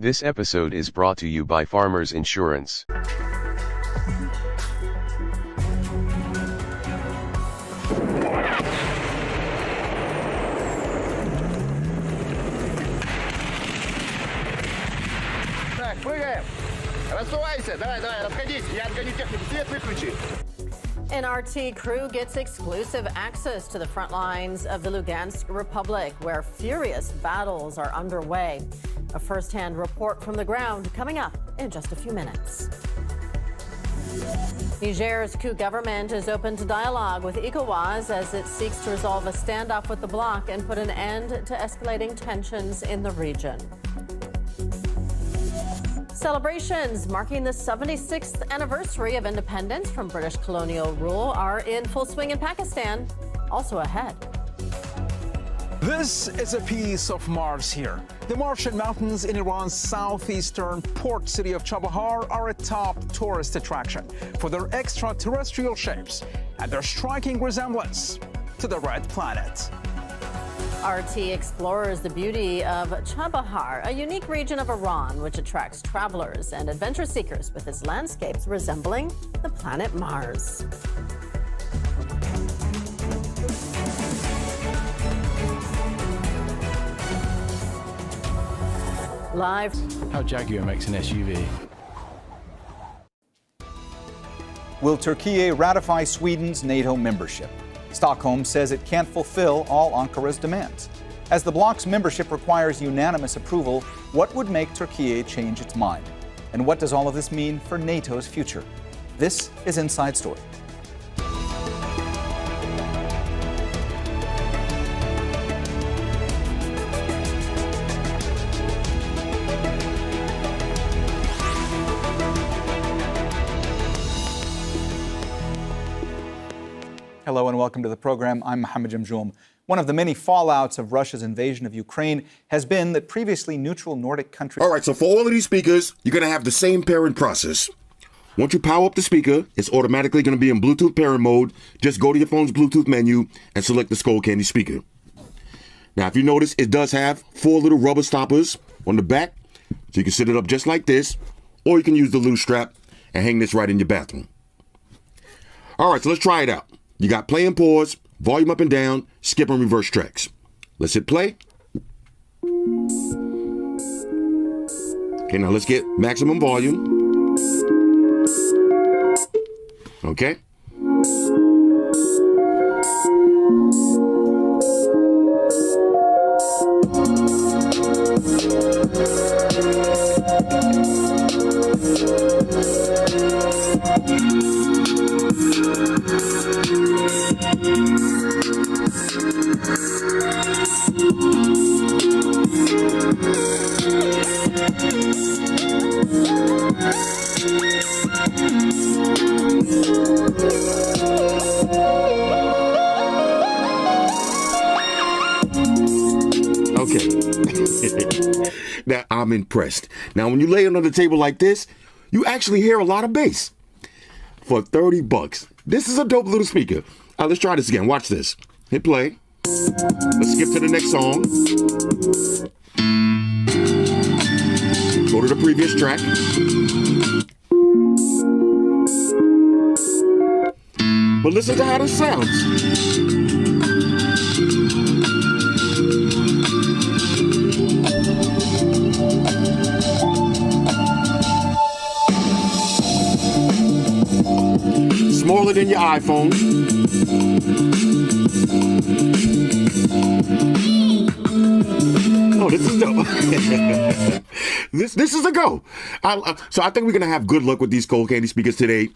This episode is brought to you by Farmers Insurance. Так, прыгаем. Рассувайся. Давай, расходись. Я отгоню технику. Свет выключи. An RT crew gets exclusive access to the front lines of the Lugansk Republic, where furious battles are underway. A first-hand report from the ground coming up in just a few minutes. Niger's coup government is open to dialogue with ECOWAS as it seeks to resolve a standoff with the bloc and put an end to escalating tensions in the region. Celebrations marking the 76th anniversary of independence from British colonial rule are in full swing in Pakistan, also ahead. This is a piece of Mars here. The Martian Mountains in Iran's southeastern port city of Chabahar are a top tourist attraction for their extraterrestrial shapes and their striking resemblance to the red planet. RT explores the beauty of Chabahar, a unique region of Iran which attracts travelers and adventure seekers with its landscapes resembling the planet Mars. Live. How Jaguar makes an SUV. Will Turkey ratify Sweden's NATO membership? Stockholm says it can't fulfill all Ankara's demands. As the bloc's membership requires unanimous approval, what would make Turkey change its mind? And what does all of this mean for NATO's future? This is Inside Story. Hello and welcome to the program. I'm Mohammed Jamjoom. One of the many fallouts of Russia's invasion of Ukraine has been that previously neutral Nordic countries... All right, so for all of these speakers, you're going to have the same pairing process. Once you power up the speaker, it's automatically going to be in Bluetooth pairing mode. Just go to your phone's Bluetooth menu and select the Skullcandy speaker. Now, if you notice, it does have 4 little rubber stoppers on the back. So you can set it up just like this, or you can use the little strap and hang this right in your bathroom. All right, so let's try it out. You got play and pause, volume up and down, skip and reverse tracks. Let's hit play. Okay, now let's get maximum volume. Okay. Now, I'm impressed. Now, when you lay it on the table like this, you actually hear a lot of bass. For $30. This is a dope little speaker. Let's try this again. Watch this. Hit play. Let's skip to the next song. Go to the previous track. But listen to how this sounds. Smaller than your iPhone. Oh, this is dope. This is a go. So I think we're gonna have good luck with these Skullcandy speakers today.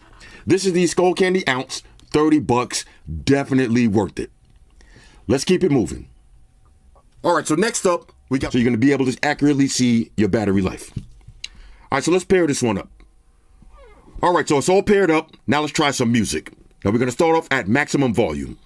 This is the Skullcandy ounce, $30, definitely worth it. Let's keep it moving. All right, so next up, so you're gonna be able to accurately see your battery life. All right, so let's pair this one up. All right, so it's all paired up. Now let's try some music. Now we're going to start off at maximum volume.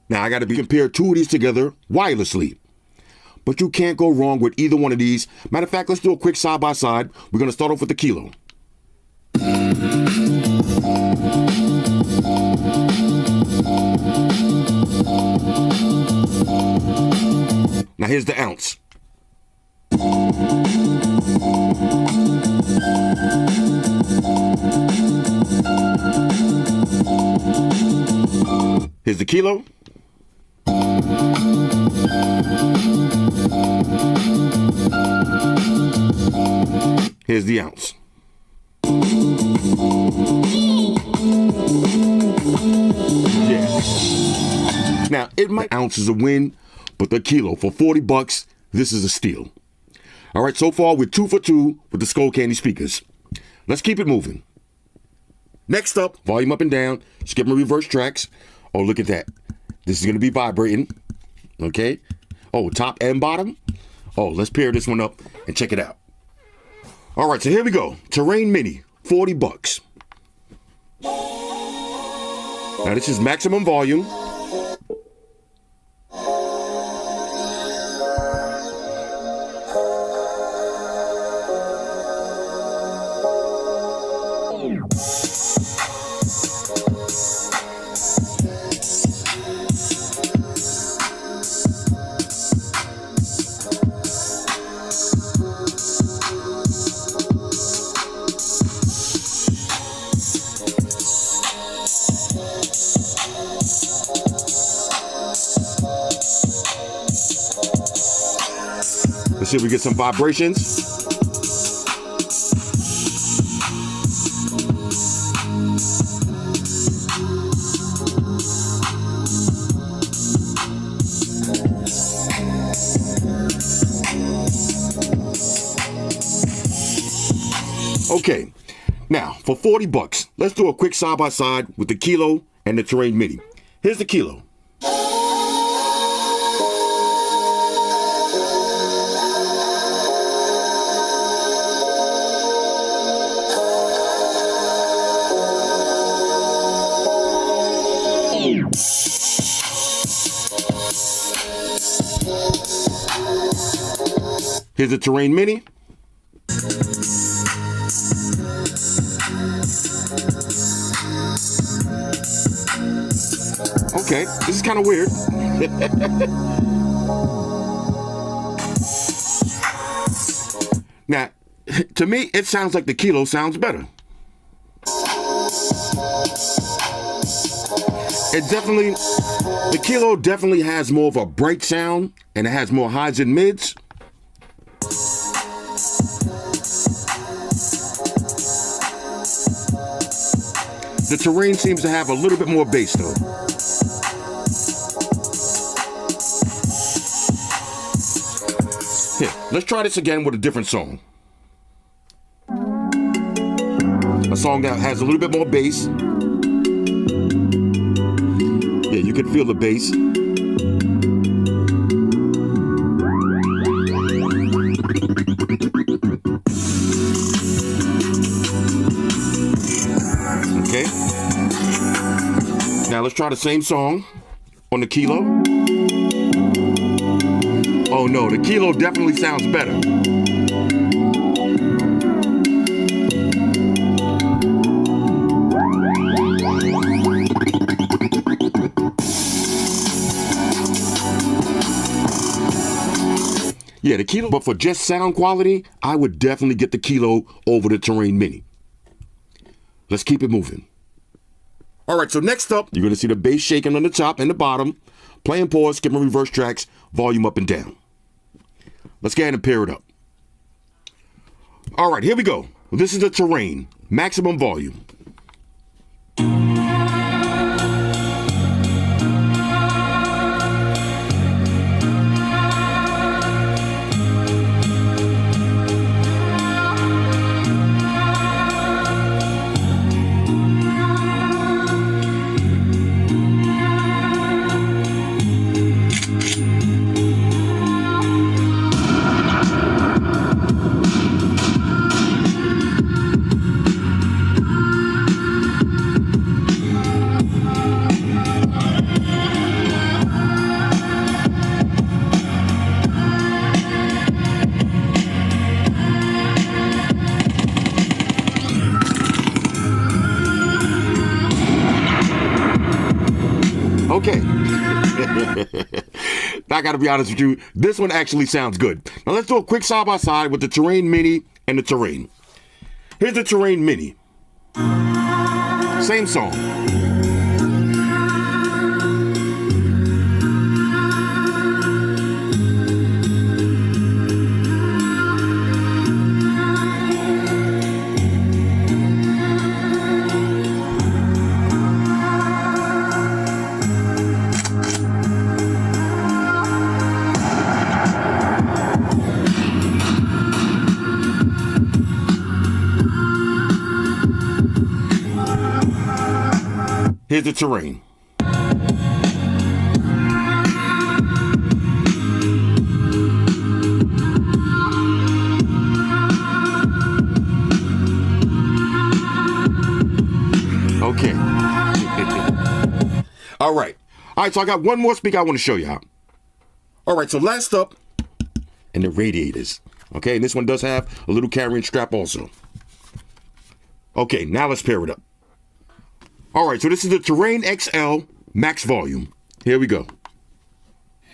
Now I got to compare two of these together wirelessly. But you can't go wrong with either one of these. Matter of fact, let's do a quick side by side. We're going to start off with the Kilo. Now here's the ounce. Here's the Kilo. Here's the ounce. Yeah. Now, it might ounce is a win, but the Kilo for $40, this is a steal. All right, so far we're 2 for 2 with the Skullcandy speakers. Let's keep it moving. Next up, volume up and down, skip and reverse tracks. Oh, look at that. This is going to be vibrating. Okay. Oh, top and bottom. Oh, let's pair this one up and check it out. All right, so here we go. Terrain Mini, $40. Now this is maximum volume. Let's see if we get some vibrations. Okay, now for $40, let's do a quick side by side with the Kilo and the Terrain Mini. Here's the Kilo. Here's the Terrain Mini. Okay, this is kind of weird. Now, to me, it sounds like the Kilo sounds better. The Kilo definitely has more of a bright sound, and it has more highs and mids. The Terrain seems to have a little bit more bass though. Here, let's try this again with a different song. A song that has a little bit more bass. Yeah, you can feel the bass. Okay. Now let's try the same song on the Kilo. Oh no, the Kilo definitely sounds better. Yeah, the Kilo, but for just sound quality, I would definitely get the Kilo over the Terrain Mini. Let's keep it moving. All right, so next up, you're going to see the bass shaking on the top and the bottom, play and pause, skip and reverse tracks, volume up and down. Let's go ahead and pair it up. All right, here we go. This is the Terrain, maximum volume. I gotta be honest with you, this one actually sounds good. Now let's do a quick side-by-side with the Terrain Mini and the Terrain. Here's the Terrain Mini. Same song. Here's the Terrain. Okay. All right. All right, so I got one more speaker I want to show you. All right, so last up, and the radiators. Okay, and this one does have a little carrying strap also. Okay, now let's pair it up. All right, so this is the Terrain XL Max Volume. Here we go.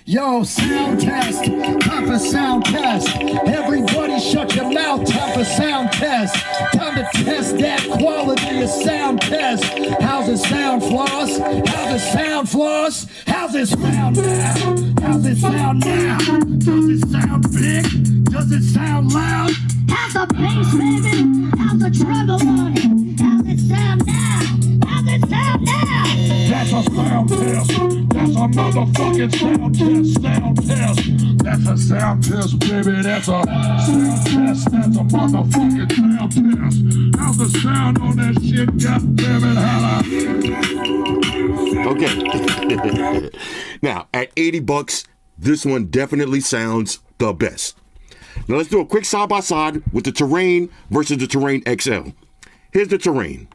Yo, sound test, time for sound test. Everybody shut your mouth, time for sound test. Time to test that quality of sound test. How's it sound, Floss? How's it sound, Floss? How's it sound now? How's it sound now? Does it sound big? Does it sound loud? How's the bass, baby? How's the treble on it? How's it sound now? How's it sound now? That's a sound test. That's a motherfucking sound test. Sound test. That's a sound test, baby. That's a sound test. That's a motherfucking sound test. How's the sound on that shit? God damn it, holla. Okay. Now, at $80, this one definitely sounds the best. Now let's do a quick side-by-side with the Terrain versus the Terrain XL. Here's the Terrain.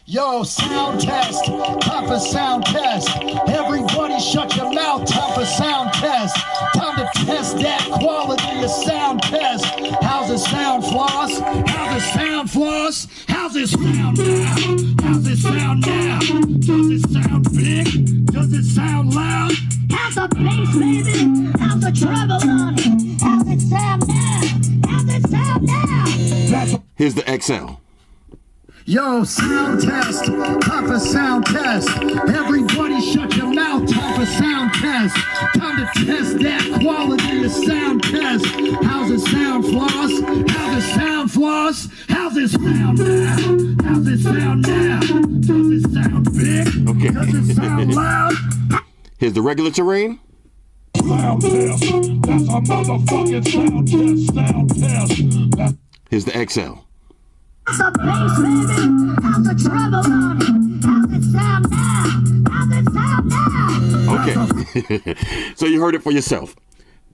Yo, sound test, time for sound test. Everybody shut your mouth, time for sound test. Time to test that quality of sound test. How's it sound, Floss? How's it sound, Floss? How's it sound now? How's it sound now? Does it sound big? Does it sound loud? How's the bass, baby? How's the treble on it? How's it sound now? How's it sound now? Here's the XL. Yo, sound test, time for sound test. Everybody shut your mouth, time for sound test. Time to test that quality of sound test. How's it sound, Floss? How's it sound, Floss? How's it sound now? How's it sound now? Does it sound big? Okay. Does it sound loud? Here's the regular Terrain. Sound test, that's a motherfucking sound test, sound test. Here's the XL. How's the bass, baby? How's the treble on it? How's it sound now? How's it sound now? Okay. So you heard it for yourself.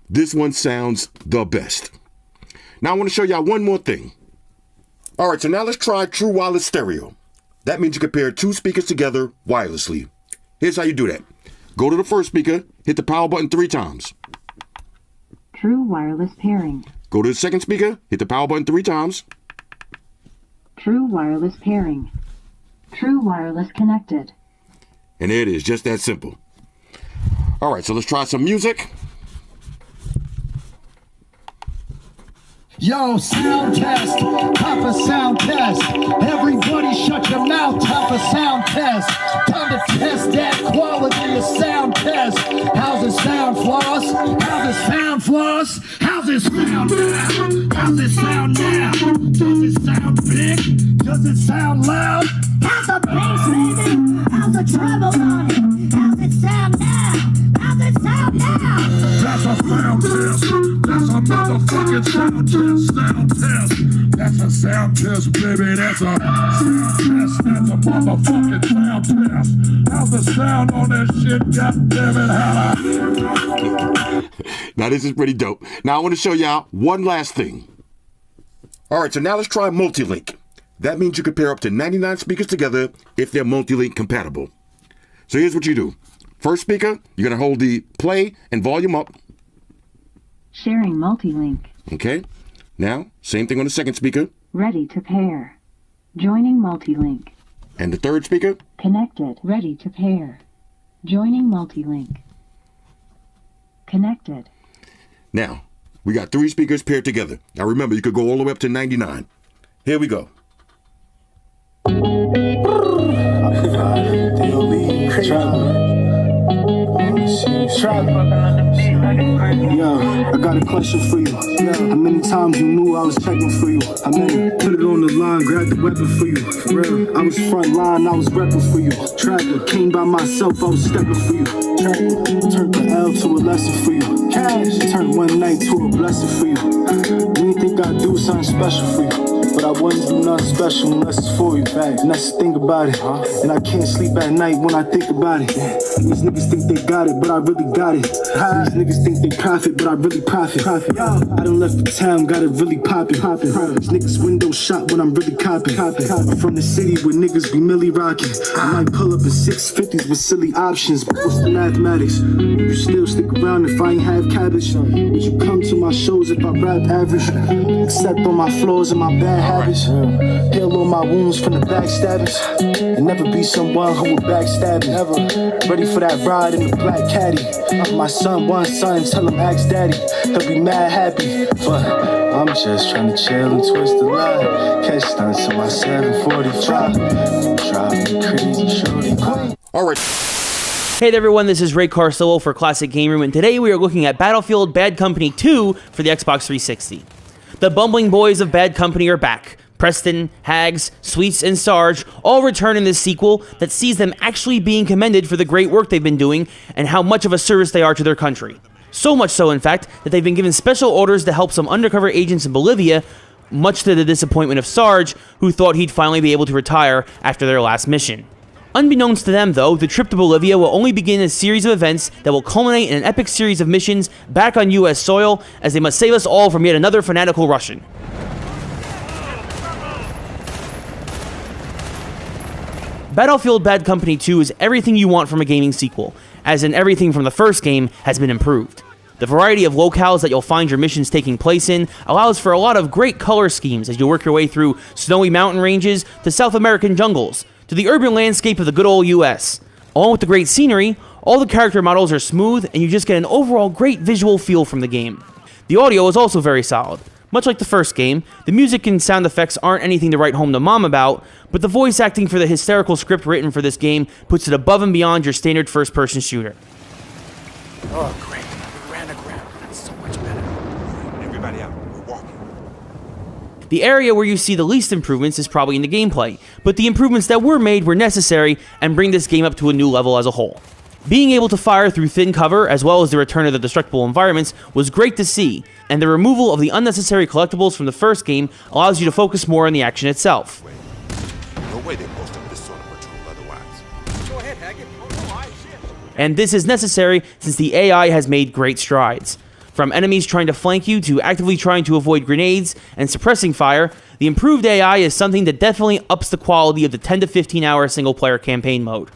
This one sounds the best. Now I want to show y'all one more thing. All right, so now let's try True Wireless Stereo. That means you can pair two speakers together wirelessly. Here's how you do that. Go to the first speaker, hit the power button 3 times. True wireless pairing. Go to the second speaker, hit the power button 3 times. True wireless pairing. True wireless connected. And there it is, just that simple. All right, so let's try some music. Yo, sound test, time for sound test. Everybody shut your mouth, time for sound test. Time to test that quality of sound test. How's it sound, Floss? How's it sound, Floss? How's it sound now? How's it sound now? Does it sound big? Does it sound loud? How's the bass, baby? How's the treble on it? How's it sound now? How's it sound now? That's a sound test. That's a motherfucking sound test. Sound test. That's a sound test, baby. That's a sound test. That's a motherfucking sound test. How's the sound on that shit? God damn it, holla. Now this is pretty dope. Now I want to show y'all one last thing. All right, so now let's try multi-link. That means you can pair up to 99 speakers together if they're multi-link compatible. So here's what you do. First speaker, you're going to hold the play and volume up. Sharing multi-link. Okay. Now, same thing on the second speaker. Ready to pair. Joining multi-link. And the third speaker. Connected. Ready to pair. Joining multi-link. Connected. Now, we got 3 speakers paired together. Now remember, you could go all the way up to 99. Here we go. Yo, I got a question for you. How many times you knew I was checking for you? How many? Put it on the line, grab the weapon for you. For real, I was front line, I was repping for you. Tracker, came by myself, I was stepping for you. Turned the L to a lesson for you. Cash, turned one night to a blessing for you. You didn't think I'd do something special for you, but I wouldn't do nothing special unless it's for you. And that's the thing about it. And I can't sleep at night when I think about it. These niggas think they got it, but I really got it. These niggas think they profit, but I really profit. I done left the town, got it really poppin'. These niggas window shot when I'm really copping. I'm from the city where niggas be milli rockin'. I might pull up in 650s with silly options, but what's the mathematics? You still stick around if I ain't have cabbage? Would you come to my shows if I rap average? Except on my flaws and my bad habits. Heal all my wounds from the backstabbers. And never be someone who would backstab me. Ever. Ready for that ride in the black caddy. My son wants son, tell him ask daddy. He'll be mad happy. But I'm just trying to chill and twist the line. Catch stunts on my 745. Drive me crazy, shorty. All right. Hey there everyone, this is Ray Carsillo for Classic Game Room, and today we are looking at Battlefield Bad Company 2 for the Xbox 360. The bumbling boys of Bad Company are back. Preston, Hags, Sweets, and Sarge all return in this sequel that sees them actually being commended for the great work they've been doing and how much of a service they are to their country. So much so, in fact, that they've been given special orders to help some undercover agents in Bolivia, much to the disappointment of Sarge, who thought he'd finally be able to retire after their last mission. Unbeknownst to them, though, the trip to Bolivia will only begin a series of events that will culminate in an epic series of missions back on US soil as they must save us all from yet another fanatical Russian. Battlefield Bad Company 2 is everything you want from a gaming sequel, as in everything from the first game has been improved. The variety of locales that you'll find your missions taking place in allows for a lot of great color schemes as you work your way through snowy mountain ranges to South American jungles, to the urban landscape of the good old US. Along with the great scenery, all the character models are smooth and you just get an overall great visual feel from the game. The audio is also very solid. Much like the first game, the music and sound effects aren't anything to write home to mom about, but the voice acting for the hysterical script written for this game puts it above and beyond your standard first-person shooter. Oh, great. We ran aground. That's so much better. Everybody out. We're walking. The area where you see the least improvements is probably in the gameplay, but the improvements that were made were necessary and bring this game up to a new level as a whole. Being able to fire through thin cover, as well as the return of the destructible environments, was great to see, and the removal of the unnecessary collectibles from the first game allows you to focus more on the action itself. No way they post up this sort of patrol otherwise. Go ahead, Haggett. And this is necessary since the AI has made great strides. From enemies trying to flank you to actively trying to avoid grenades and suppressing fire, the improved AI is something that definitely ups the quality of the 10 to 15 hour single-player campaign mode.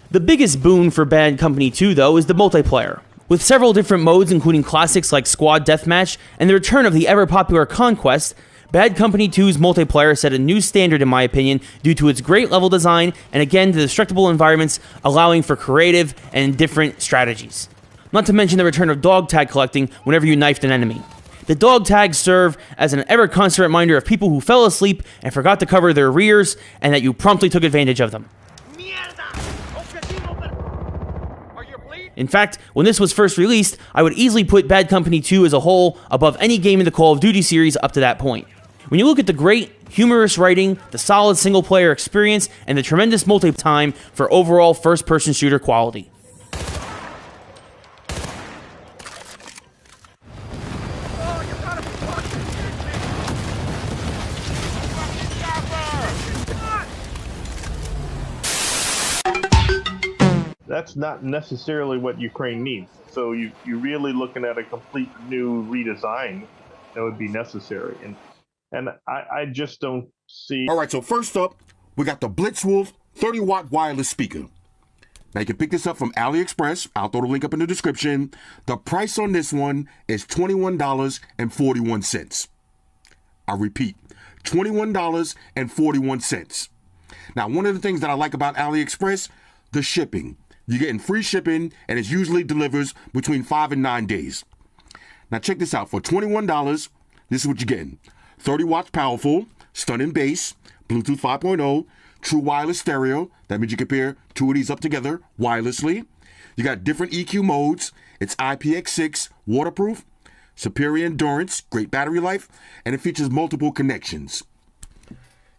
The biggest boon for Bad Company 2, though, is the multiplayer. With several different modes, including classics like Squad Deathmatch and the return of the ever-popular Conquest, Bad Company 2's multiplayer set a new standard in my opinion due to its great level design and again the destructible environments allowing for creative and different strategies. Not to mention the return of dog tag collecting whenever you knifed an enemy. The dog tags serve as an ever-constant reminder of people who fell asleep and forgot to cover their rears and that you promptly took advantage of them. In fact, when this was first released, I would easily put Bad Company 2 as a whole above any game in the Call of Duty series up to that point. When you look at the great, humorous writing, the solid single-player experience, and the tremendous multi-time for overall first-person shooter quality. That's not necessarily what Ukraine needs. So you're really looking at a complete new redesign that would be necessary. And I just don't see... All right, so first up, we got the Blitzwolf 30-watt wireless speaker. Now, you can pick this up from AliExpress. I'll throw the link up in the description. The price on this one is $21.41. I repeat, $21.41. Now, one of the things that I like about AliExpress, the shipping. You're getting free shipping, and it usually delivers between 5 and 9 days. Now check this out. For $21, this is what you're getting. 30 watts powerful, stunning bass, Bluetooth 5.0, true wireless stereo. That means you can pair two of these up together wirelessly. You got different EQ modes. It's IPX6, waterproof, superior endurance, great battery life, and it features multiple connections.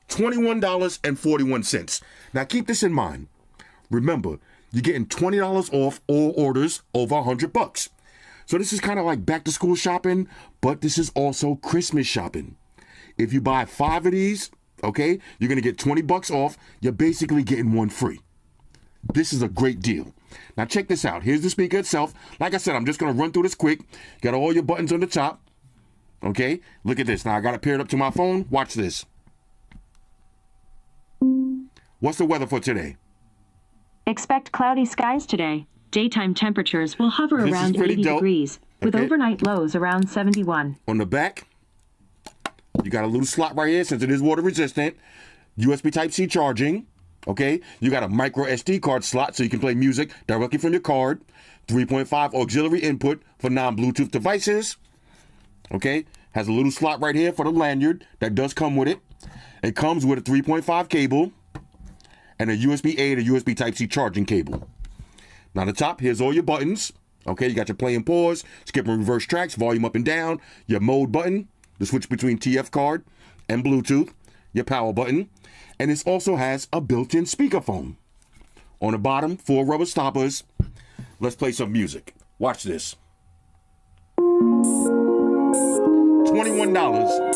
$21.41. Now keep this in mind. Remember, you're getting $20 off all orders over $100. So this is kind of like back to school shopping, but this is also Christmas shopping. If you buy 5 of these, okay, you're going to get $20 off. You're basically getting one free. This is a great deal. Now check this out. Here's the speaker itself. Like I said, I'm just going to run through this quick. Got all your buttons on the top. Okay, look at this. Now I got it paired up to my phone. Watch this. What's the weather for today? Expect cloudy skies today. Daytime temperatures will hover This is around pretty 80 dope. degrees, with Okay. overnight lows around 71. On the back, you got a little slot right here since it is water resistant. USB Type-C charging. Okay, you got a micro SD card slot so you can play music directly from your card. 3.5 auxiliary input for non-Bluetooth devices. Okay, has a little slot right here for the lanyard that does come with it. It comes with a 3.5 cable and a USB-A to USB Type-C charging cable. Now the top, here's all your buttons. Okay, you got your play and pause, skip and reverse tracks, volume up and down, your mode button, the switch between TF card and Bluetooth, your power button, and this also has a built-in speakerphone. On the bottom, 4 rubber stoppers. Let's play some music. Watch this. $21.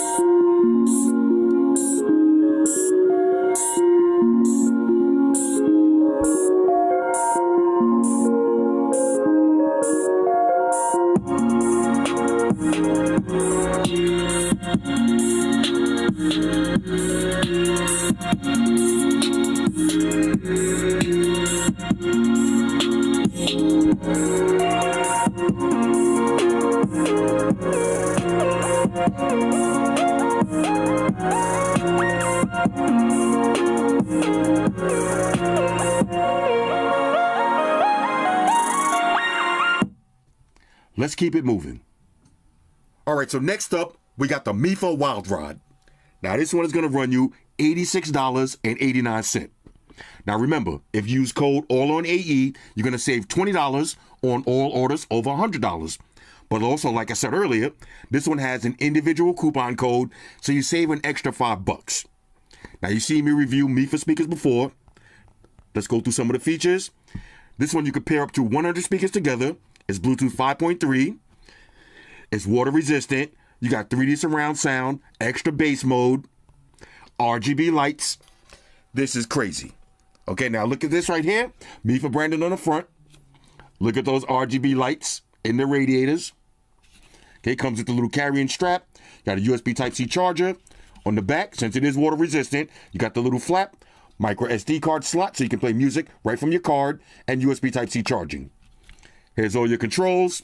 Let's keep it moving. All right, so next up, we got the Mifa Wild Rod. Now, this one is going to run you $86.89. Now, remember, if you use code ALLONAE, you're going to save $20 on all orders over $100. But also, like I said earlier, this one has an individual coupon code, so you save an extra $5. Now, you see me review Mifa speakers before. Let's go through some of the features. This one, you can pair up to 100 speakers together. It's Bluetooth 5.3. It's water resistant. You got 3D surround sound, extra bass mode, RGB lights. This is crazy. Okay, now look at this right here. Mifa branded on the front. Look at those RGB lights in the radiators. Okay, comes with the little carrying strap. Got a USB Type-C charger. On the back, since it is water resistant, you got the little flap, micro SD card slot so you can play music right from your card, and USB Type-C charging. Here's all your controls.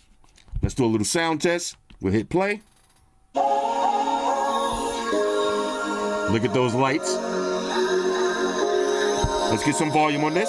Let's do a little sound test. We'll hit play. Look at those lights. Let's get some volume on this.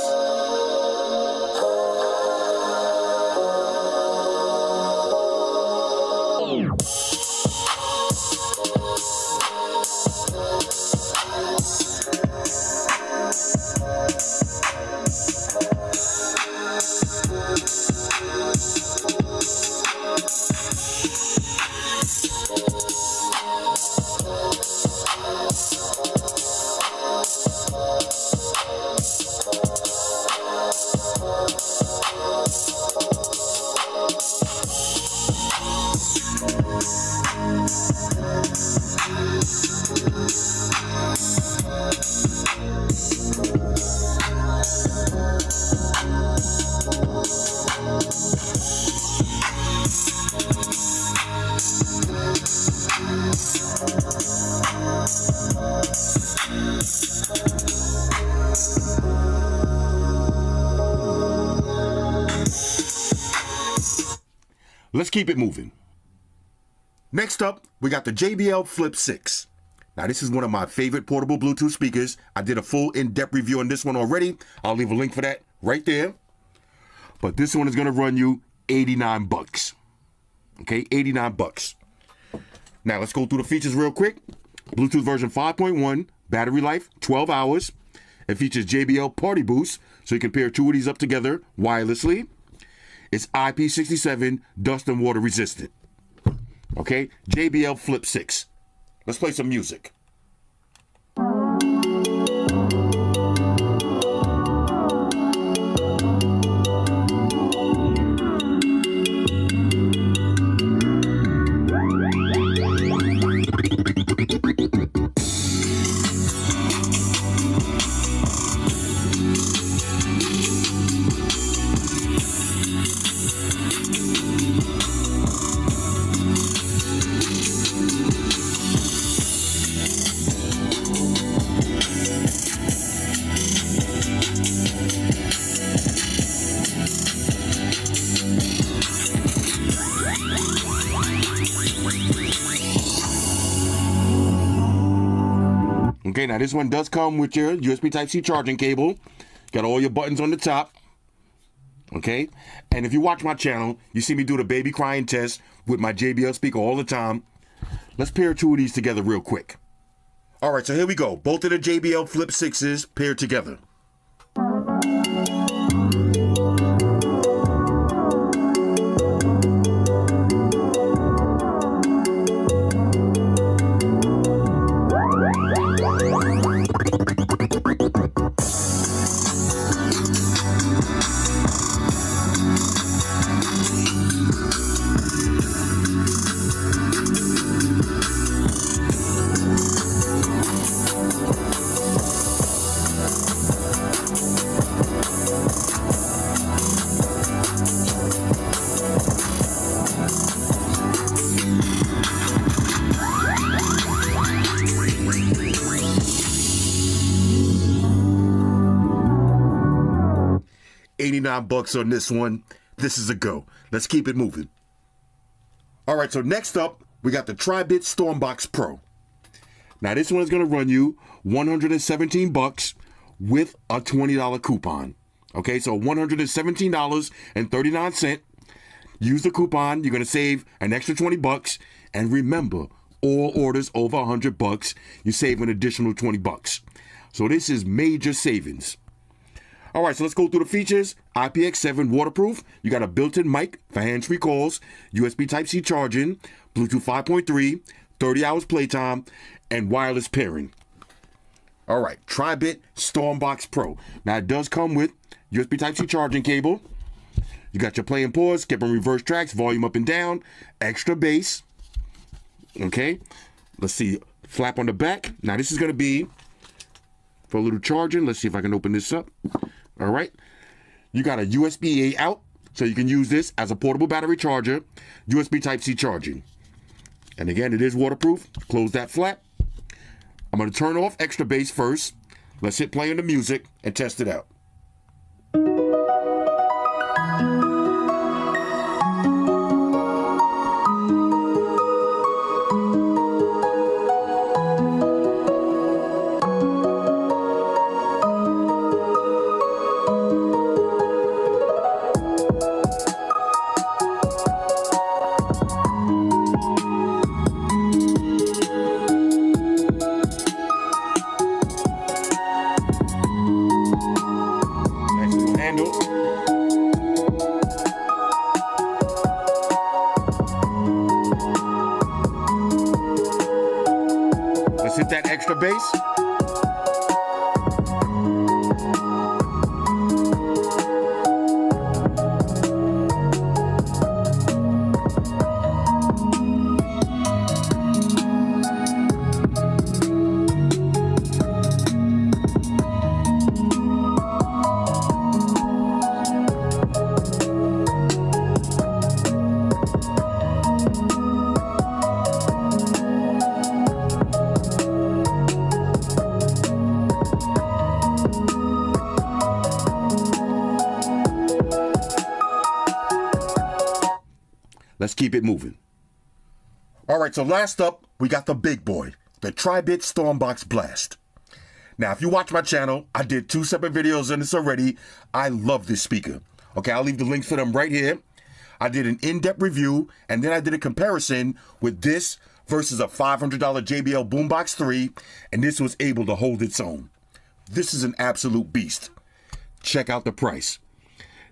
Let's keep it moving. Next up, we got the JBL Flip 6. Now, this is one of my favorite portable Bluetooth speakers. I did a full in-depth review on this one already. I'll leave a link for that right there. but this one is going to run you 89 bucks. Okay, 89 bucks. Now let's go through the features real quick. Bluetooth version 5.1, battery life 12 hours. It features JBL Party Boost, so you can pair two of these up together wirelessly. It's IP67 dust and water resistant. Okay, JBL Flip 6. Let's play some music. Okay, now this one does come with your USB Type-C charging cable. Got all your buttons on the top. Okay, and if you watch my channel, you see me do the baby crying test with my JBL speaker all the time. Let's pair two of these together real quick. All right, so here we go. Both of the JBL Flip 6s paired together. $89 on this one. This is a go. Let's keep it moving. All right, so next up, we got the Tribit Stormbox Pro. Now this one is going to run you $117 with a $20 coupon. Okay, so $117.39. Use the coupon. You're going to save an extra $20. And remember, all orders over $100, you save an additional $20. So this is major savings. All right, so let's go through the features. IPX7 waterproof. You got a built-in mic for hands-free calls, USB Type-C charging, Bluetooth 5.3, 30 hours playtime, and wireless pairing. All right, Tribit Stormbox Pro. Now, it does come with USB Type-C charging cable. You got your play and pause, skip and reverse tracks, volume up and down, extra bass. Okay, let's see, flap on the back. Now, this is going to be for a little charging. Let's see if I can open this up. All right, you got a USB-A out, so you can use this as a portable battery charger, USB Type-C charging. And again, it is waterproof. Close that flap. I'm going to turn off extra bass first. Let's hit play on the music and test it out. Let's hit that extra bass. Let's keep it moving. All right, so last up, we got the big boy, the Tribit Stormbox Blast. Now, if you watch my channel, I did 2 separate videos on this already. I love this speaker. Okay, I'll leave the links for them right here. I did an in-depth review, and then I did a comparison with this versus a $500 JBL Boombox 3, and this was able to hold its own. This is an absolute beast. Check out the price.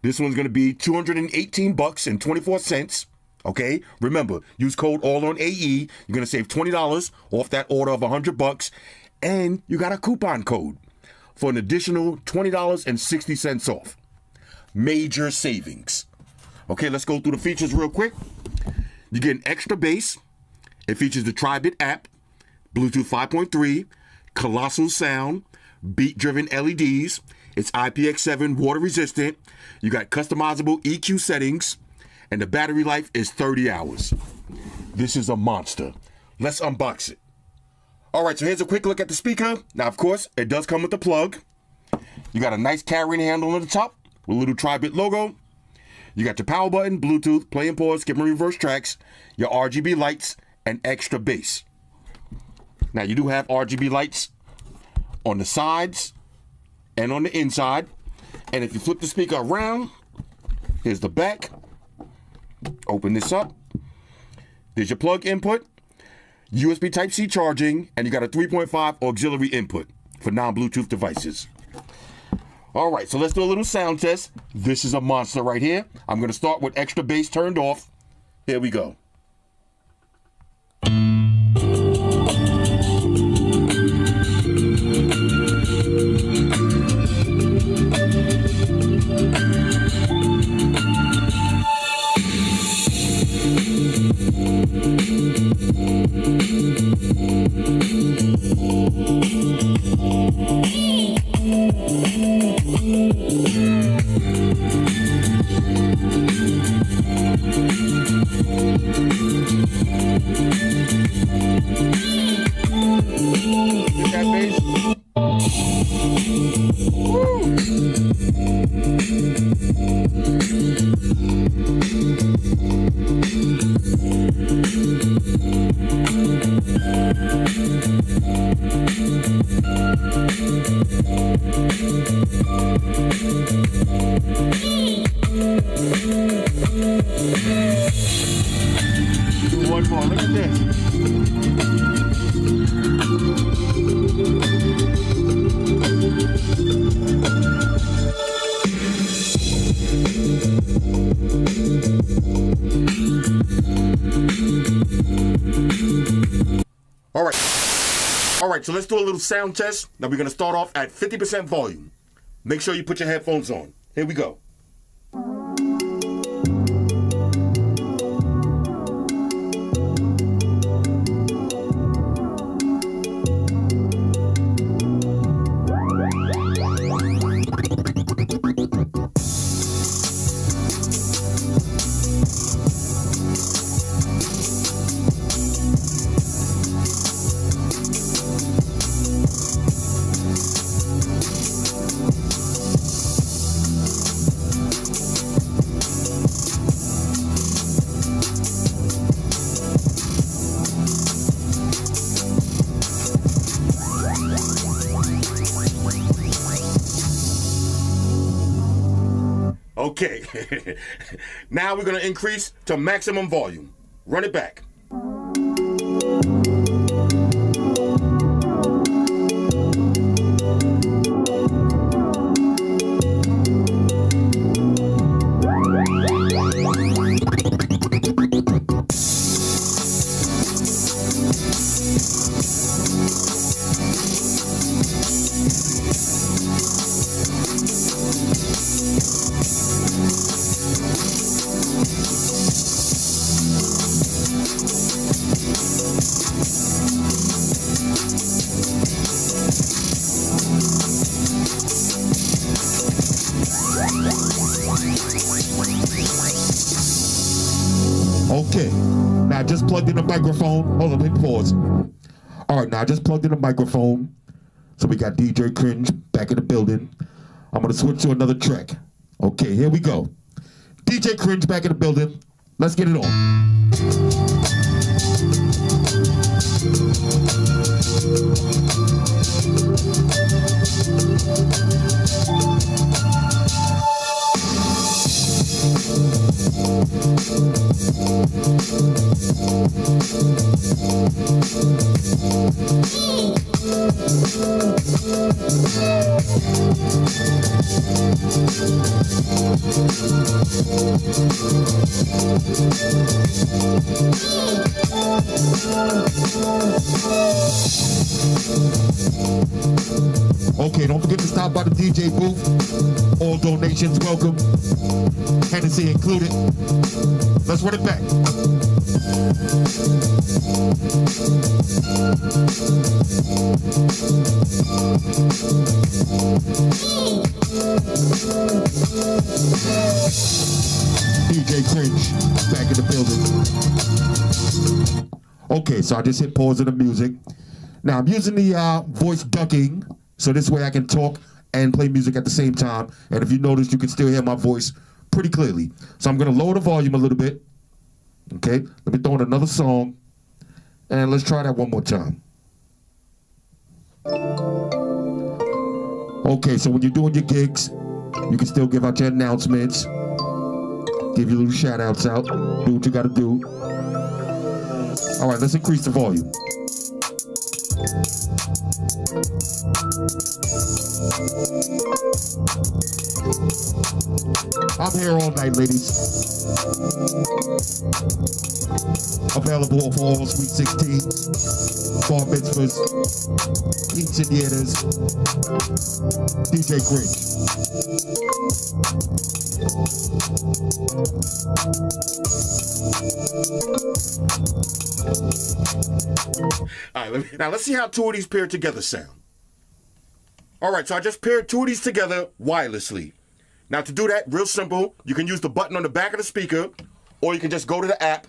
This one's going to be $218.24. Okay, remember, use code ALLONAE. You're going to save $20 off that order of $100, and you got a coupon code for an additional $20.60 off. Major savings. Okay, let's go through the features real quick. You get an extra bass. It features the Tribit app, Bluetooth 5.3, colossal sound, beat-driven LEDs. It's IPX7 water resistant. You got customizable EQ settings, and the battery life is 30 hours. This is a monster. Let's unbox it. All right, so here's a quick look at the speaker. Now, of course, it does come with the plug. You got a nice carrying handle on the top with a little Tribit logo. You got your power button, Bluetooth, play and pause, skip and reverse tracks, your RGB lights, and extra bass. Now, you do have RGB lights on the sides and on the inside. And if you flip the speaker around, here's the back. Open this up. There's your plug input, USB Type-C charging, and you got a 3.5 auxiliary input for non-Bluetooth devices. All right, so let's do a little sound test. This is a monster right here. I'm going to start with extra bass turned off. Here we go. Get that bass. Do one more. Look at this. All right, so let's do a little sound test. Now we're going to start off at 50% volume. Make sure you put your headphones on. Here we go. Okay, now we're going to increase to maximum volume. Run it back. Okay, now I just plugged in the microphone. Hold on, let me pause. All right, now I just plugged in the microphone. So we got DJ Cringe back in the building. I'm gonna switch to another track. Okay, here we go. DJ Cringe back in the building. Let's get it on. Okay, don't forget to stop by the DJ booth. All donations welcome. Hennessy included. Let's run it back. DJ Cringe, back in the building. Okay, so I just hit pause on the music. Now I'm using the voice ducking, so this way I can talk and play music at the same time. And if you notice, you can still hear my voice pretty clearly. So I'm gonna lower the volume a little bit. Okay, let me throw in another song. And let's try that one more time. Okay, so when you're doing your gigs, you can still give out your announcements, give your little shout outs out, do what you gotta do. All right, let's increase the volume. I'm here all night, ladies. Available for all Sweet 16s, bar mitzvahs, quinceañeras, DJ Cringe. All right, now let's see how two of these paired together sound. All right, so I just paired two of these together wirelessly. Now to do that, real simple, you can use the button on the back of the speaker, or you can just go to the app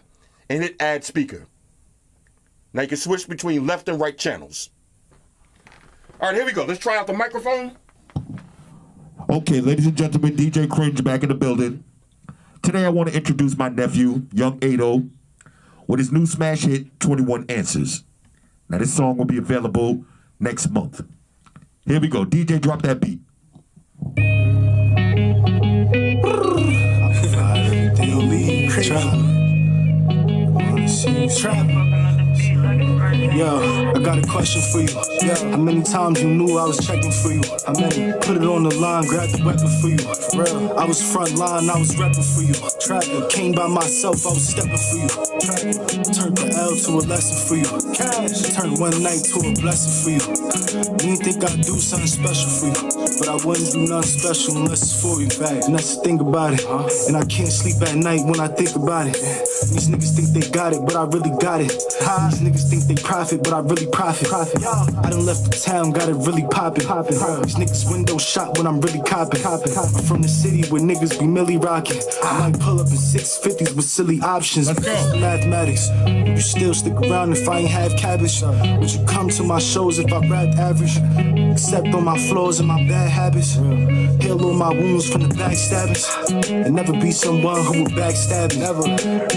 and hit add speaker. Now you can switch between left and right channels. All right, here we go. Let's try out the microphone. Okay, ladies and gentlemen, DJ Cringe back in the building. Today I want to introduce my nephew, Young Ado, with his new smash hit, 21 Answers. Now this song will be available next month. Here we go. DJ, drop that beat. Yo, I got a question for you. How many times you knew I was checking for you? How many? Put it on the line, grab the weapon for you. For real, I was front line, I was repping for you. Trapping, came by myself, I was stepping for you. Trapping, turned the L to a lesson for you. Cash, turned one night to a blessing for you. You didn't think I'd do something special for you, but I wouldn't do nothing special unless it's for you. And that's the thing about it. And I can't sleep at night when I think about it. These niggas think they got it, but I really got it. These niggas think they profit, but I really profit. I done left the town, got it really poppin'. These niggas window shot when I'm really copping. I'm from the city where niggas be milli rockin'. I might pull up in 650s with silly options. Mathematics, you still stick around if I ain't have cabbage? Would you come to my shows if I rap average? Except on my flaws and my bad habits. Heal all my wounds from the backstabbings. And never be someone who will backstab me. Never.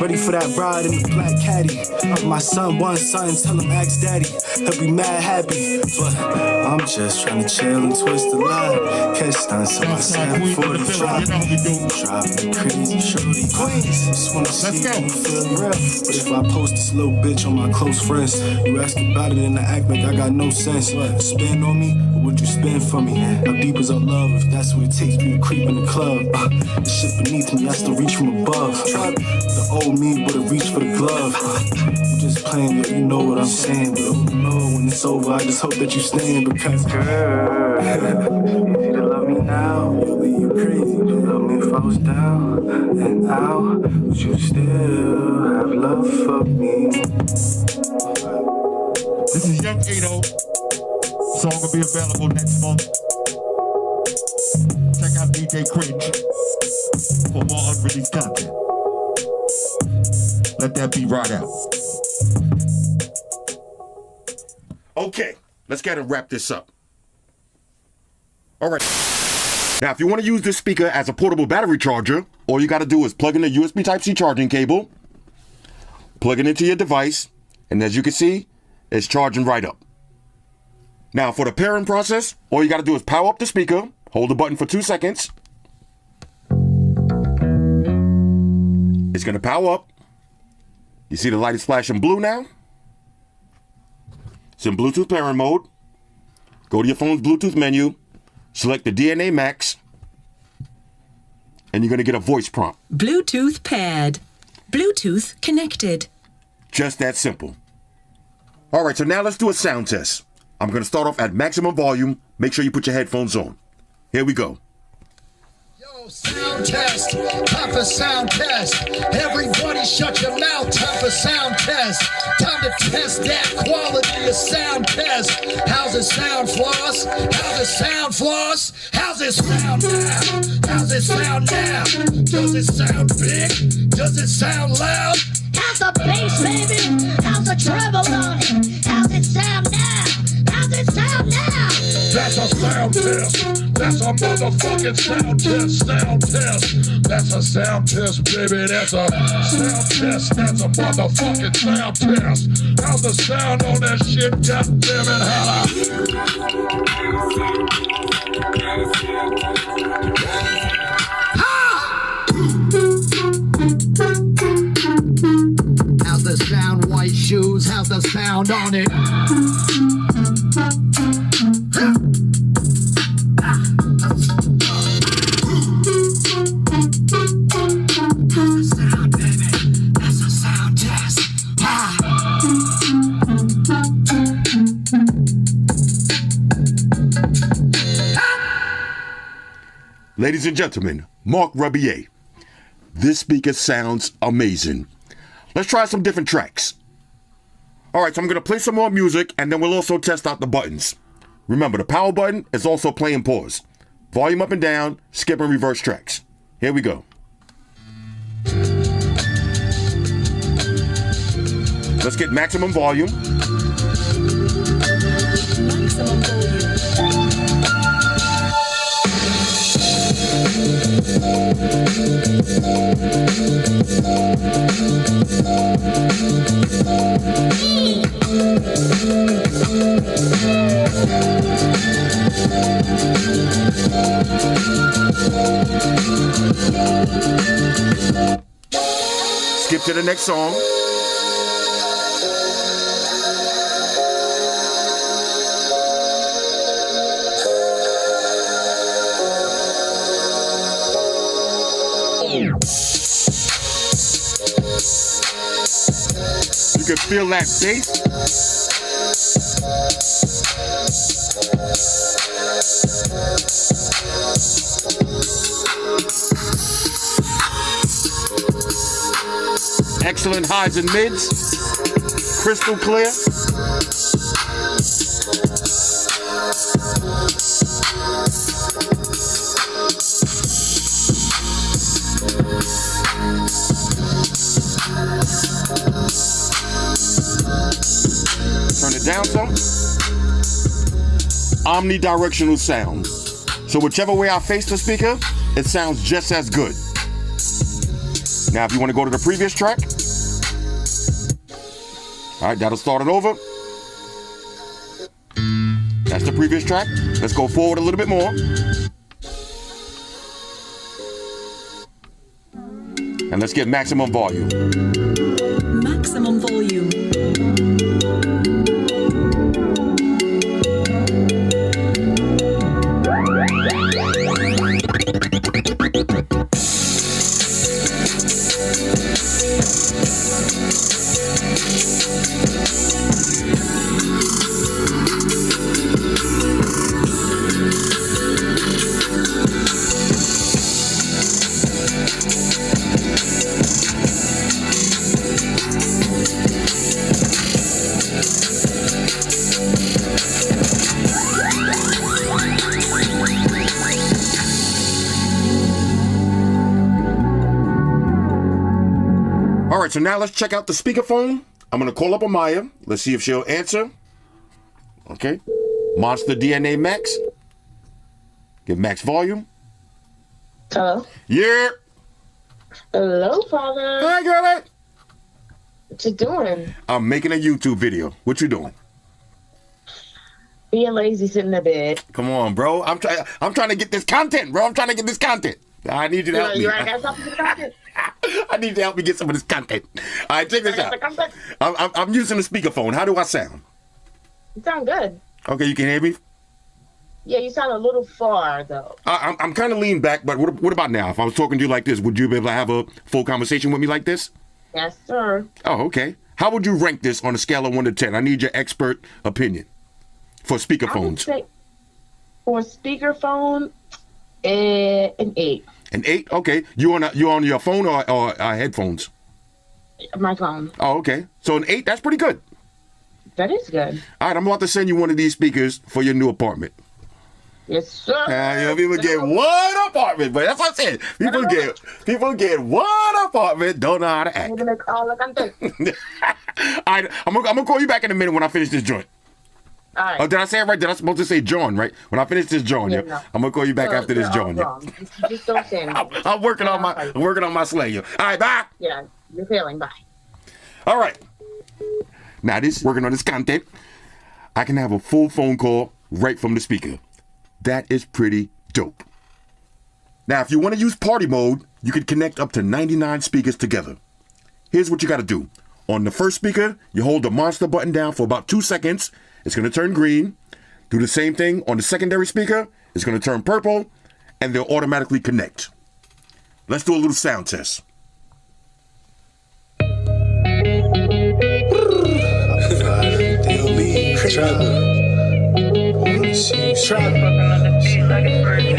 Ready for that ride in the black caddy. My son wants something, tell him ask daddy. He'll be mad happy. But I'm just trying to chill and twist the line. Catch stunts on my sound before the drop. Dropping crazy shorty queens. Just wanna see if you feel real. But if I post this little bitch on my close friends, you ask about it and I act like I got no sense. Spend on me, or would you spend for me? How deep is our love if that's what it takes for you to creep in the club? This shit beneath me, I still reach from above. The old me would've reached for the glove. I'm just playing, yo, you know what I'm saying. But oh no, when it's over, I just hope that you stand. Because girl, easy to love me now. You'll be you crazy to love me if I was down and out. Would you still have love for me? This is Young Ado. Song will be available next month. Check out DJ Cringe for more unreleased content. Let that beat ride out. Okay, let's get and wrap this up. All right. Now, if you want to use this speaker as a portable battery charger, all you got to do is plug in the USB Type-C charging cable, plug it into your device, and as you can see, it's charging right up. Now, for the pairing process, all you got to do is power up the speaker, hold the button for 2 seconds. It's going to power up. You see the light is flashing blue now? It's in Bluetooth pairing mode. Go to your phone's Bluetooth menu, select the DNA Max, and you're going to get a voice prompt. Bluetooth paired. Bluetooth connected. Just that simple. All right, so now let's do a sound test. I'm going to start off at maximum volume. Make sure you put your headphones on. Here we go. Sound test, time for sound test. Everybody shut your mouth, time for sound test. Time to test that quality of sound test. How's it sound, Floss? How's it sound, Floss? How's it sound now? How's it sound now? Does it sound big? Does it sound loud? How's the bass, baby? How's the treble on it? How's it sound now? How's it sound now? That's a sound test. That's a motherfucking sound test. Sound test. That's a sound test, baby. That's a sound test. That's a motherfucking sound test. How's the sound on that shit? God damn it, How's the sound, white shoes? How's the sound on it? Sound, baby. That's a sound test. Ladies and gentlemen, Mark Rebier. This speaker sounds amazing. Let's try some different tracks. All right, so I'm going to play some more music, and then we'll also test out the buttons. Remember, the power button is also play and pause. Volume up and down, skip and reverse tracks. Here we go. Let's get maximum volume. Maximum volume. Skip to the next song. You can feel that bass. Excellent highs and mids. Crystal clear. Turn it down some. Omnidirectional sound. So whichever way I face the speaker, it sounds just as good. Now, if you want to go to the previous track, all right, that'll start it over. That's the previous track. Let's go forward a little bit more. And let's get maximum volume. Maximum volume. All right, so now let's check out the speakerphone. I'm going to call up Amaya. Let's see if she'll answer. Okay. Monster DNA Max. Give max volume. Hello. Yeah. Hello, Father. Hi, girlie. What you doing? I'm making a YouTube video. What you doing? Being lazy, sitting in bed. Come on, bro. I'm trying to get this content, bro. I'm trying to get this content. I need you to help me. You got something to content? I need you to help me get some of this content. All right, check this out. I'm using the speakerphone. How do I sound? You sound good. Okay, you can hear me? Yeah, you sound a little far though. I'm kind of leaning back, but what about now? If I was talking to you like this, would you be able to have a full conversation with me like this? Yes, sir. Oh, okay. How would you rank this on a scale of 1 to 10? I need your expert opinion for speakerphones. For speakerphone, an 8. An 8? Okay. You on your phone or headphones? My phone. Oh, okay. So an 8, that's pretty good. That is good. All right, I'm about to send you one of these speakers for your new apartment. Yes, sir. People get one apartment, but that's what I said. People get one apartment, don't know how to act. All right, I'm gonna call you back in a minute when I finish this joint. All right. Oh, did I say it right? Did I supposed to say John, right? When I finish this John, yeah. No. I'm gonna call you back after this John. Yeah. Just don't say anything. I'm working on my slang. All right, bye. Yeah, you're failing. Bye. All right. Now working on this content, I can have a full phone call right from the speaker. That is pretty dope. Now, if you want to use party mode, you can connect up to 99 speakers together. Here's what you got to do. On the first speaker, you hold the monster button down for about 2 seconds. It's going to turn green. Do the same thing on the secondary speaker. It's going to turn purple, and they'll automatically connect. Let's do a little sound test.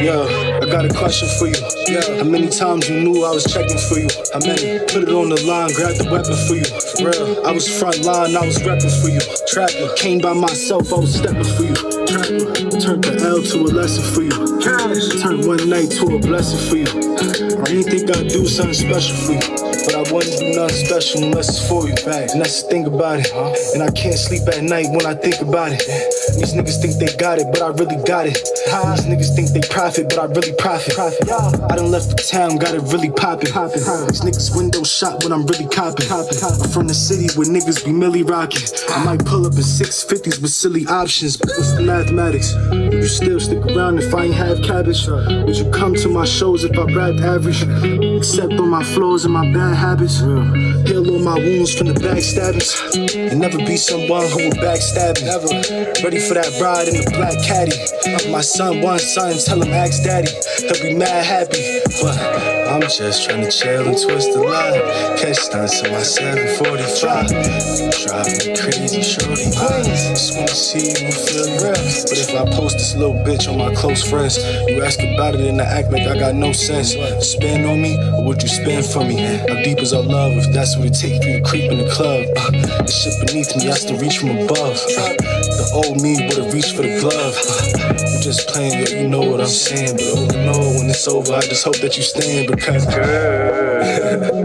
Yo, I got a question for you. How many times you knew I was checking for you? How many? Put it on the line, grab the weapon for you. For real, I was front line, I was repping for you. Trapper, came by myself, I was stepping for you. Trapper, turned the L to a lesson for you. Turned one night to a blessing for you. I didn't think I'd do something special for you, but I wouldn't do nothing special unless it's for you. And that's the thing about it. And I can't sleep at night when I think about it. These niggas think they got it, but I really got it. These niggas think they profit, but I really profit. I done left the town, got it really poppin'. These niggas window shop when I'm really copping. I'm from the city where niggas be milli rockin'. I might pull up in 650s with silly options, but it's the mathematics. Would you still stick around if I ain't have cabbage? Would you come to my shows if I rapped average? Except on my flaws and my bad habits. Heal all my wounds from the backstabbings. And never be someone who will backstab me. Never. Ready for that ride in the black caddy. My son wants son, tell him ask daddy. He'll be mad happy. But I'm just trying to chill and twist the line. Catch stunts in my 745. Driving crazy shorty. I just wanna see you and feel you. But if I post this little bitch on my close friends, you ask about it and I act like I got no sense. Spend on me, or would you spend for me? How deep is our love if that's what it takes for you to creep in the club? The shit beneath me has to reach from above. The old me would've reached for the glove. I'm just playing, yeah, you know what I'm saying. But oh no, when it's over, I just hope that you stand. Because girl,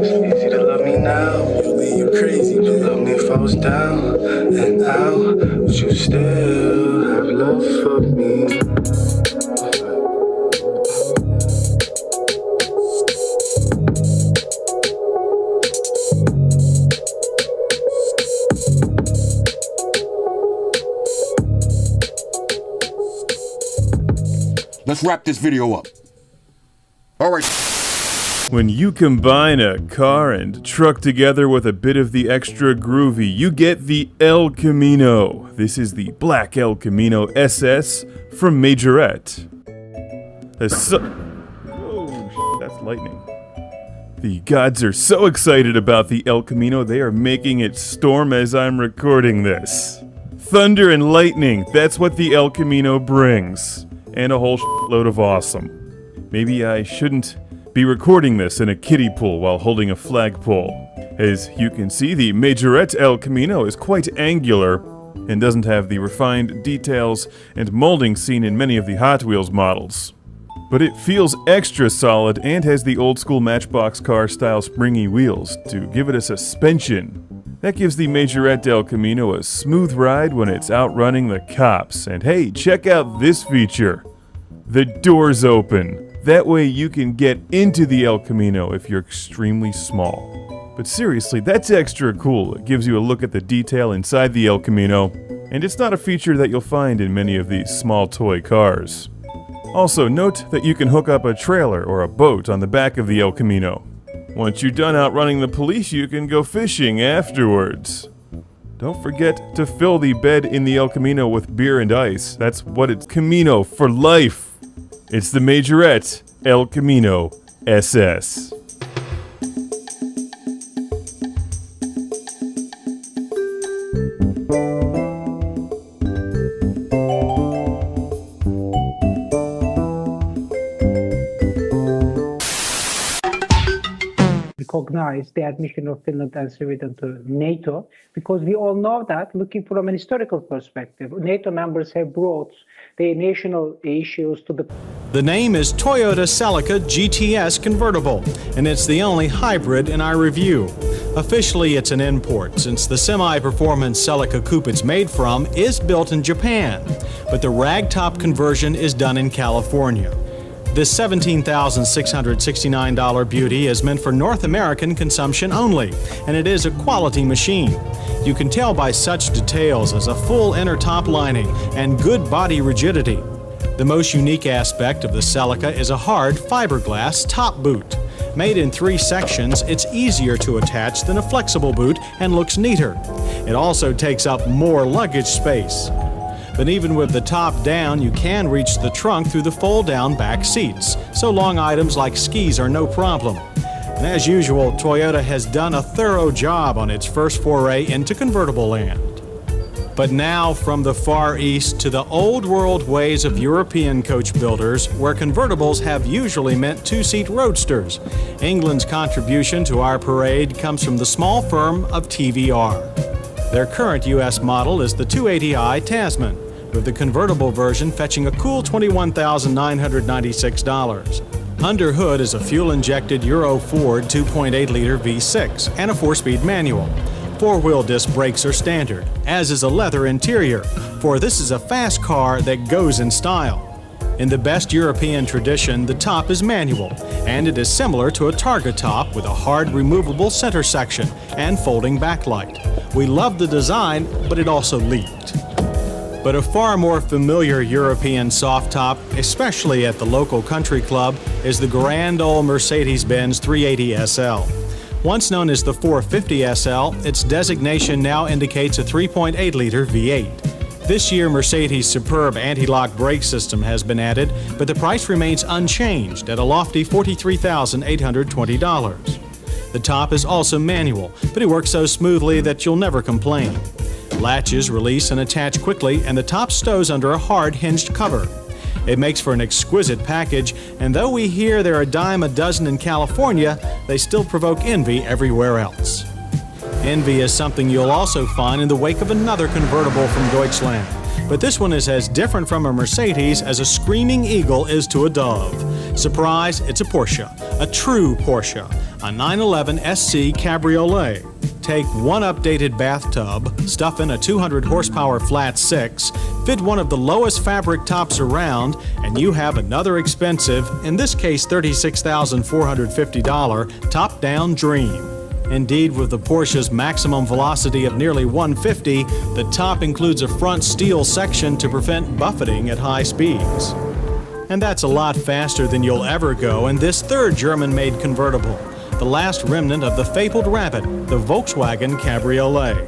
easy to love me now, really you crazy. To love me if I was down and out, would you still have love for me? Let's wrap this video up. All right. When you combine a car and truck together with a bit of the extra groovy, you get the El Camino. This is the black El Camino SS from Majorette. Oh, that's lightning. The gods are so excited about the El Camino, they are making it storm as I'm recording this. Thunder and lightning, that's what the El Camino brings. And a whole load of awesome. Maybe I shouldn't be recording this in a kiddie pool while holding a flagpole. As you can see, the Majorette El Camino is quite angular and doesn't have the refined details and molding seen in many of the Hot Wheels models. But it feels extra solid and has the old school Matchbox car style springy wheels to give it a suspension. That gives the Majorette El Camino a smooth ride when it's outrunning the cops. And hey, check out this feature. The doors open. That way you can get into the El Camino if you're extremely small. But seriously, that's extra cool. It gives you a look at the detail inside the El Camino, and it's not a feature that you'll find in many of these small toy cars. Also, note that you can hook up a trailer or a boat on the back of the El Camino. Once you're done outrunning the police, you can go fishing afterwards. Don't forget to fill the bed in the El Camino with beer and ice. That's what it's Camino for life. It's the Majorette El Camino SS. Recognize the admission of Finland and Sweden to NATO, because we all know that, looking from an historical perspective, NATO members have brought their national issues to the... The name is Toyota Celica GTS convertible, and it's the only hybrid in our review. Officially, it's an import, since the semi-performance Celica coupe it's made from is built in Japan, but the ragtop conversion is done in California. This $17,669 beauty is meant for North American consumption only, and it is a quality machine. You can tell by such details as a full inner top lining and good body rigidity. The most unique aspect of the Celica is a hard fiberglass top boot. Made in 3 sections, it's easier to attach than a flexible boot and looks neater. It also takes up more luggage space. But even with the top down, you can reach the trunk through the fold-down back seats, so long items like skis are no problem. And as usual, Toyota has done a thorough job on its first foray into convertible land. But now from the Far East to the old world ways of European coach builders, where convertibles have usually meant 2-seat roadsters, England's contribution to our parade comes from the small firm of TVR. Their current U.S. model is the 280i Tasman, with the convertible version fetching a cool $21,996. Under hood is a fuel-injected Euro Ford 2.8-liter V6 and a 4-speed manual. 4-wheel disc brakes are standard, as is a leather interior, for this is a fast car that goes in style. In the best European tradition, the top is manual, and it is similar to a Targa top with a hard removable center section and folding backlight. We love the design, but it also leaked. But a far more familiar European soft top, especially at the local country club, is the grand old Mercedes-Benz 380 SL. Once known as the 450 SL, its designation now indicates a 3.8-liter V8. This year, Mercedes' superb anti-lock brake system has been added, but the price remains unchanged at a lofty $43,820. The top is also manual, but it works so smoothly that you'll never complain. Latches release and attach quickly, and the top stows under a hard hinged cover. It makes for an exquisite package, and though we hear they're a dime a dozen in California, they still provoke envy everywhere else. Envy is something you'll also find in the wake of another convertible from Deutschland. But this one is as different from a Mercedes as a screaming eagle is to a dove. Surprise, it's a Porsche, a true Porsche, a 911 SC Cabriolet. Take one updated bathtub, stuff in a 200 horsepower flat 6, fit one of the lowest fabric tops around, and you have another expensive, in this case $36,450, top-down dream. Indeed, with the Porsche's maximum velocity of nearly 150, the top includes a front steel section to prevent buffeting at high speeds. And that's a lot faster than you'll ever go in this third German-made convertible, the last remnant of the fabled Rabbit, the Volkswagen Cabriolet.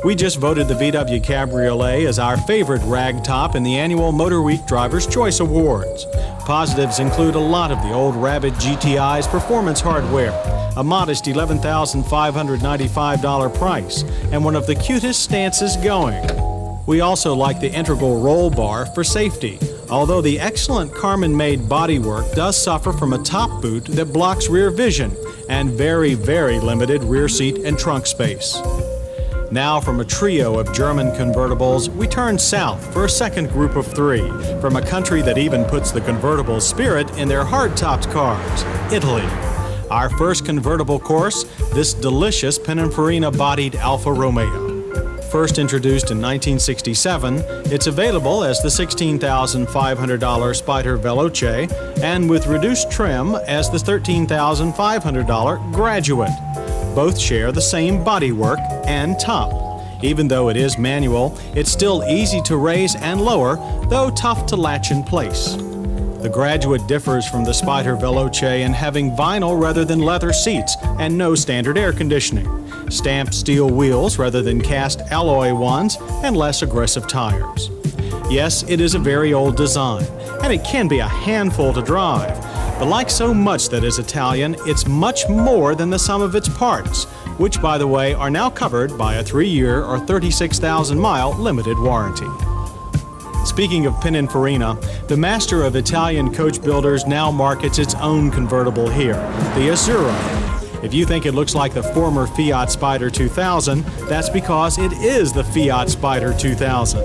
We just voted the VW Cabriolet as our favorite ragtop in the annual Motor Week Driver's Choice Awards. Positives include a lot of the old Rabbit GTI's performance hardware, a modest $11,595 price, and one of the cutest stances going. We also like the integral roll bar for safety, although the excellent Karmann-made bodywork does suffer from a top boot that blocks rear vision and very, very limited rear seat and trunk space. Now, from a trio of German convertibles, we turn south for a second group of 3, from a country that even puts the convertible spirit in their hard-topped cars, Italy. Our first convertible course, this delicious Pininfarina-bodied Alfa Romeo. First introduced in 1967, it's available as the $16,500 Spider Veloce and with reduced trim as the $13,500 Graduate. Both share the same bodywork and top. Even though it is manual, it's still easy to raise and lower, though tough to latch in place. The Graduate differs from the Spider Veloce in having vinyl rather than leather seats and no standard air conditioning. stamped steel wheels rather than cast alloy ones, and less aggressive tires. Yes, it is a very old design, and it can be a handful to drive. But like so much that is Italian, it's much more than the sum of its parts, which, by the way, are now covered by a 3-year or 36,000-mile limited warranty. Speaking of Pininfarina, the master of Italian coach builders now markets its own convertible here, the Azzurro. If you think it looks like the former Fiat Spider 2000, that's because it is the Fiat Spider 2000.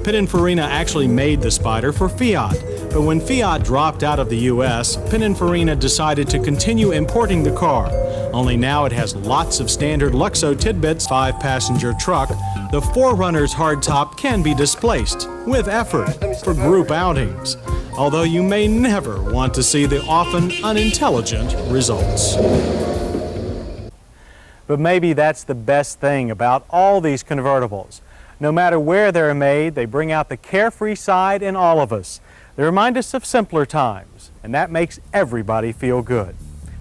Pininfarina actually made the Spider for Fiat, but when Fiat dropped out of the US, Pininfarina decided to continue importing the car. Only now it has lots of standard Luxo tidbits, 5-passenger truck. The 4Runner's hardtop can be displaced, with effort, for group outings, although you may never want to see the often unintelligent results. But maybe that's the best thing about all these convertibles. No matter where they're made, they bring out the carefree side in all of us. They remind us of simpler times, and that makes everybody feel good.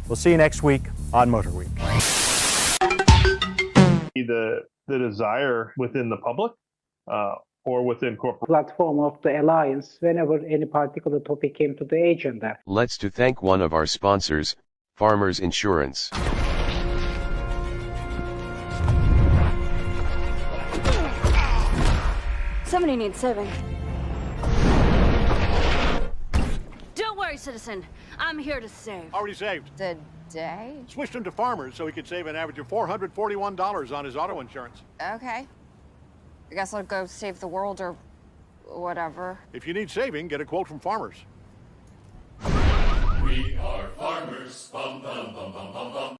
We'll see you next week on Motor Week. The desire within the public or within corporate platform of the alliance whenever any particular topic came to the agenda. Let's to thank one of our sponsors, Farmers Insurance. Somebody needs saving. Don't worry, citizen. I'm here to save. Already saved. Today? Switched him to Farmers so he could save an average of $441 on his auto insurance. Okay. I guess I'll go save the world or whatever. If you need saving, get a quote from Farmers. We are farmers. Bum, bum, bum, bum, bum, bum.